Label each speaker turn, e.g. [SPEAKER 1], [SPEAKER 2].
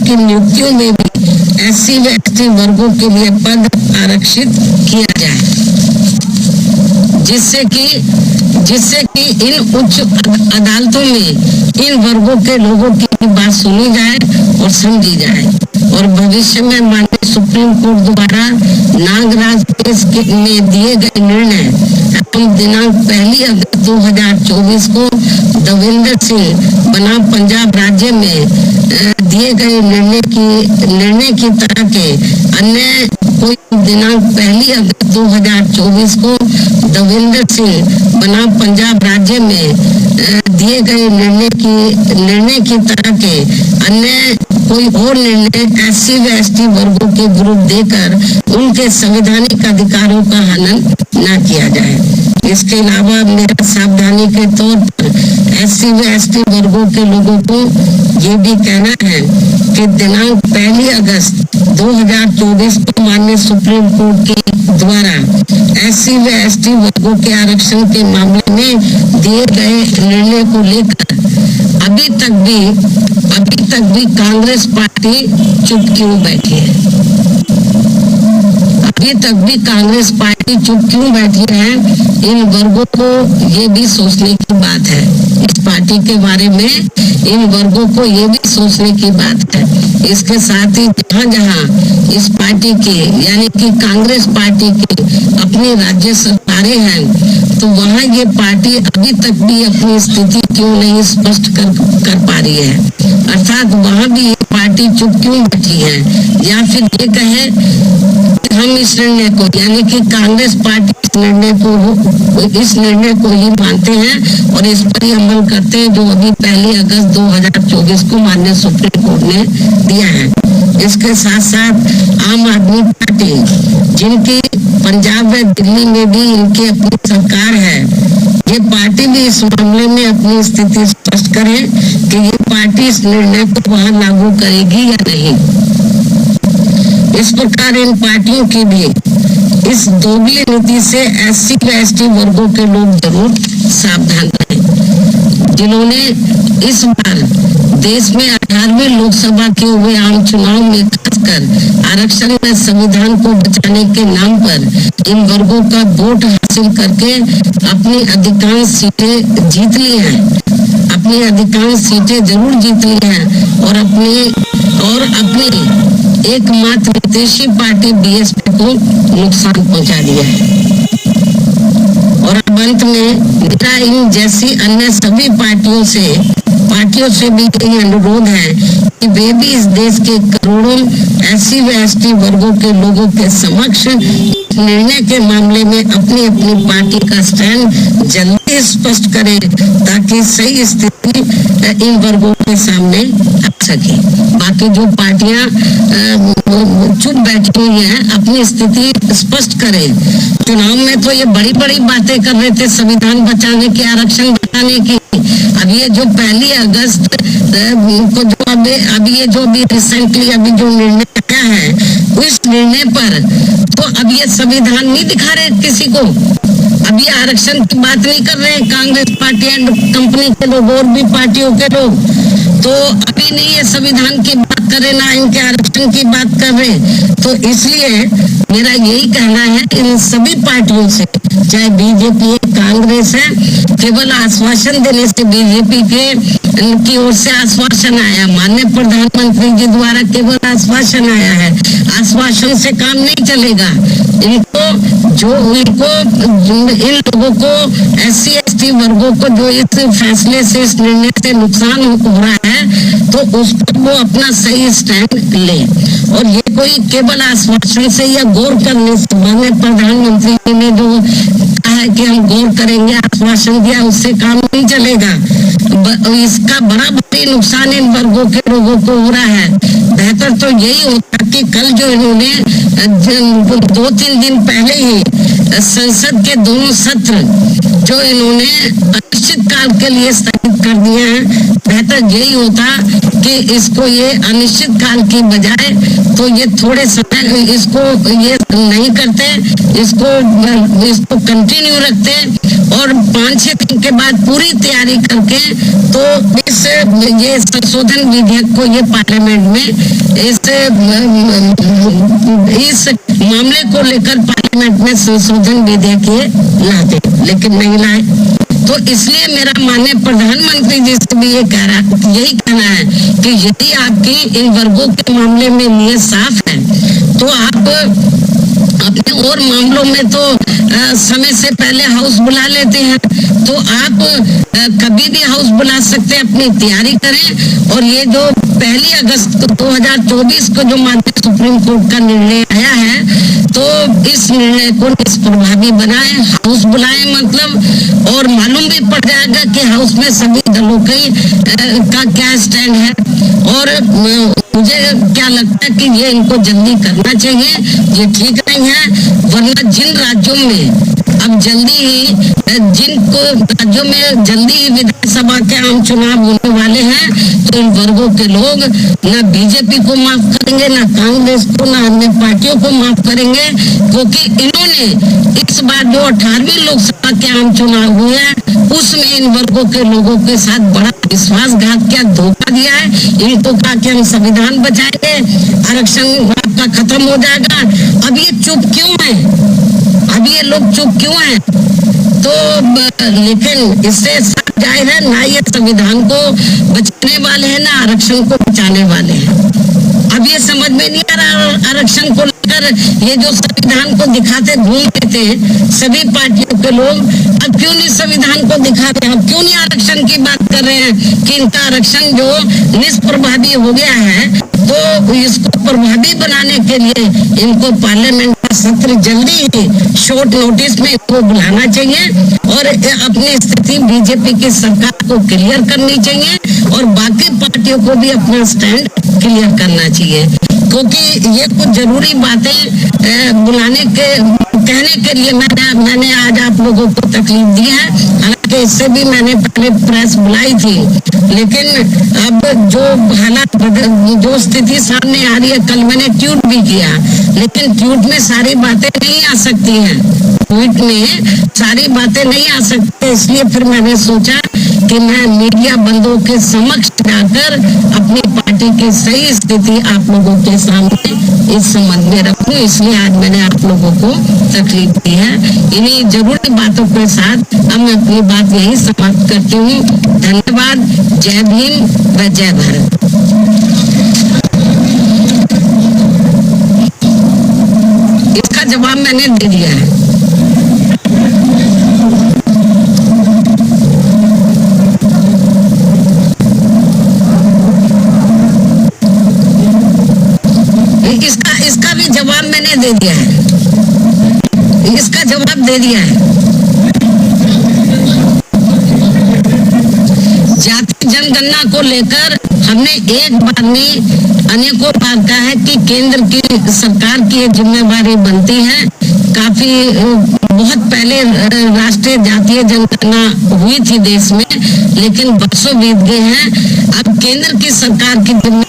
[SPEAKER 1] की नियुक्तियों में भी एससी व एसटी वर्गों के लिए पद आरक्षित किया जाए, जिससे कि इन उच्च अदालतों में इन वर्गों के लोगों की बात सुनी जाए और समझी जाए, और भविष्य में माननीय सुप्रीम कोर्ट द्वारा नागराज केस में दिए गए निर्णय एवं दिनांक 1 अगस्त 2024 को देवेंद्र सिंह बनाम पंजाब राज्य में दिए गए निर्णय की तरह के अन्य कोई दिनांक 1 अगस्त 2024 को देवेंद्र सिंह बनाम पंजाब राज्य में दिए गए निर्णय की तरह के अन्य कोई और निर्णय एससी व एसटी वर्गों के ग्रुप देकर उनके संवैधानिक अधिकारों का हनन न किया जाए। इसके अलावा मेरा सावधानी के तौर पर एससी व एसटी वर्गों के लोगों को ये भी कहना है कि दिनांक 1 अगस्त 2024 को माननीय सुप्रीम कोर्ट के द्वारा एससी व एसटी वर्गों के आरक्षण के मामले में दिए गए निर्णय को लेकर अभी तक भी कांग्रेस पार्टी चुप क्यों बैठी है? अभी तक भी कांग्रेस पार्टी चुप क्यों बैठी है? इन वर्गों को ये भी सोचने की बात है। इस पार्टी के बारे में इन वर्गों को ये भी सोचने की बात है। इसके साथ ही जहाँ इस पार्टी के यानी कि कांग्रेस पार्टी की अपनी राज्य सरकारें हैं, तो वहाँ ये पार्टी अभी तक भी अपनी स्थिति क्यों नहीं स्पष्ट कर पा रही है? अर्थात वहाँ भी ये पार्टी चुप क्यों बैठी है? या फिर ये कहे हम इस निर्णय को यानी कि कांग्रेस पार्टी इस निर्णय को ही मानते हैं और इस पर ही अमल करते हैं जो अभी 1 अगस्त 2024 को माननीय सुप्रीम कोर्ट ने दिया है। इसके साथ साथ आम आदमी पार्टी, जिनकी पंजाब व दिल्ली में भी इनकी अपनी सरकार है, ये पार्टी भी इस मामले में अपनी स्थिति स्पष्ट करे कि ये पार्टी इस निर्णय को वहां लागू करेगी या नहीं। इस प्रकार इन पार्टियों की भी इस दोगली नीति से एससी व एसटी वर्गों के लोग जरूर सावधान रहें, जिन्होंने इस बार देश में 18वें लोकसभा के हुए आम चुनाव में खासकर आरक्षण व संविधान को बचाने के नाम पर इन वर्गों का वोट हासिल करके अपनी अधिकांश सीटें जीत ली हैं, अपनी अधिकांश सीटें जरूर जीत ली हैं और अपनी एकमात्र विदेशी पार्टी बीएसपी को नुकसान पहुंचा दिया है। और अब अंत में मेरा इन जैसी अन्य सभी पार्टियों से भी यही अनुरोध है कि वे भी इस देश के करोड़ों एससी व एसटी वर्गों के लोगों के समक्ष निर्णय के मामले में अपनी अपनी पार्टी का स्टैंड जल्दी स्पष्ट करें, ताकि सही स्थिति इन वर्गों के सामने आ सके। बाकी जो पार्टियां चुप बैठी हुई हैं, अपनी स्थिति स्पष्ट करें। चुनाव में तो ये बड़ी बड़ी बातें कर रहे थे संविधान बचाने की, आरक्षण बचाने की। अब ये जो 1 अगस्त को जो अभी रिसेंटली अभी जो निर्णय आया है, उस निर्णय पर तो अब ये संविधान नहीं दिखा रहे किसी को। अभी आरक्षण की बात नहीं कर रहे कांग्रेस पार्टी एंड कंपनी के लोग और भी पार्टियों के लोग, तो अभी नहीं ये संविधान की बात कर रहे, ना इनके आरक्षण की बात कर रहे। तो इसलिए मेरा यही कहना है इन सभी पार्टियों से, चाहे बीजेपी है, कांग्रेस है, केवल आश्वासन देने से बीजेपी की ओर से आश्वासन आया, माननीय प्रधानमंत्री जी द्वारा केवल आश्वासन आया है। आश्वासन से काम नहीं चलेगा। इन लोगों को एससी एसटी वर्गों को जो इस फैसले से, इस निर्णय से नुकसान हो रहा है, तो उस पर वो अपना सही स्टैंड ले। और ये कोई केवल आश्वासन से या गौर करने से, माननीय प्रधानमंत्री ने जो कहा है कि हम गौर करेंगे, आश्वासन दिया, उससे काम नहीं चलेगा। इसका बड़ा भारी नुकसान इन वर्गों के लोगों को हो रहा है। बेहतर तो यही होता कि कल जो इन्होंने 2-3 दिन पहले ही संसद के दोनों सत्र जो इन्होंने अनिश्चित काल के लिए स्थगित कर दिए हैं, बेहतर यही होता कि इसको ये अनिश्चित काल की बजाय तो ये थोड़े समय इसको ये नहीं करते, इसको कंटिन्यू रखते और 5-6 दिन के बाद पूरी तैयारी करके तो ये संशोधन विधेयक को ये पार्लियामेंट में इस मामले को लेकर पार्लियामेंट में संशोधन विधेयक ये लाते, लेकिन नहीं लाए। तो इसलिए मेरा माननीय प्रधानमंत्री जी से भी यही कहना है कि यदि आपकी इन वर्गों के मामले में नीयत साफ है तो आप अपने और मामलों में तो समय से पहले हाउस बुला लेते हैं, तो आप कभी भी हाउस बुला सकते हैं, अपनी तैयारी करें। और ये जो 1 अगस्त 2024 को जो माननीय सुप्रीम कोर्ट का निर्णय आया है तो इस निर्णय को निष्प्रभावी बनाए, हाउस बुलाए मतलब, और मालूम भी पड़ जाएगा कि हाउस में सभी दलों का क्या स्टैंड है। और मुझे क्या लगता है कि ये इनको जल्दी करना चाहिए, ये ठीक नहीं है। वरना जिन राज्यों में अब जल्दी ही विधानसभा के आम चुनाव होने वाले हैं तो इन वर्गों के लोग न बीजेपी को माफ करेंगे, न कांग्रेस को, न अन्य पार्टियों को माफ करेंगे, क्योंकि इन्होंने इस बार जो 18वीं लोकसभा के आम चुनाव हुए हैं उसमें इन वर्गों के लोगों के साथ बड़ा विश्वासघात किया, धोखा दिया है। इनको कहा कि हम संविधान बचाएंगे, आरक्षण आपका खत्म हो जाएगा। अब ये चुप क्यों है? अब ये लोग चुप क्यों हैं? तो लेकिन इससे साफ जाहिर है ना ये संविधान को बचाने वाले हैं ना आरक्षण को बचाने वाले हैं। अब ये समझ में नहीं आ रहा आरक्षण को लेकर ये जो संविधान को दिखाते घूम लेते हैं सभी पार्टियों के लोग, अब क्यों नहीं संविधान को दिखाते, अब क्यों नहीं आरक्षण की बात कर रहे हैं कि इनका आरक्षण जो निष्प्रभावी हो गया है तो इसको प्रभावी बनाने के लिए इनको पार्लियामेंट का सत्र जल्दी ही शॉर्ट नोटिस में इनको बुलाना चाहिए और अपनी स्थिति बीजेपी की सरकार को क्लियर करनी चाहिए और बाकी पार्टियों को भी अपना स्टैंड क्लियर करना चाहिए, क्योंकि ये कुछ जरूरी बातें बुलाने के कहने के लिए मैंने आज आप लोगों को तकलीफ दी है। हालांकि इससे भी मैंने पहले प्रेस बुलाई थी, लेकिन अब जो हालात जो स्थिति सामने आ रही है, कल मैंने ट्वीट भी किया, लेकिन ट्वीट में सारी बातें नहीं आ सकती हैं, ट्वीट में सारी बातें नहीं आ सकती, इसलिए फिर मैंने सोचा कि मैं मीडिया बंधुओं के समक्ष जाकर अपनी पार्टी की सही स्थिति आप लोगों के सामने इस संबंध में रखूं, इसलिए आज मैंने आप लोगों को तकलीफ दी है। इन्हीं जरूरी बातों के साथ अब मैं अपनी बात यही समाप्त करती हूँ। धन्यवाद। जय भीम व जय भारत। इसका जवाब मैंने दे दिया है। इसका भी जवाब मैंने दे दिया है, इसका जवाब दे दिया है। जाति जनगणना को लेकर हमने एक बार नहीं अनेकों बार कहा है कि केंद्र की सरकार की जिम्मेवारी बनती है। काफी बहुत पहले राष्ट्रीय जातीय जनगणना हुई थी देश में, लेकिन वर्षों बीत गए हैं। अब केंद्र की सरकार की जिम्मेदारी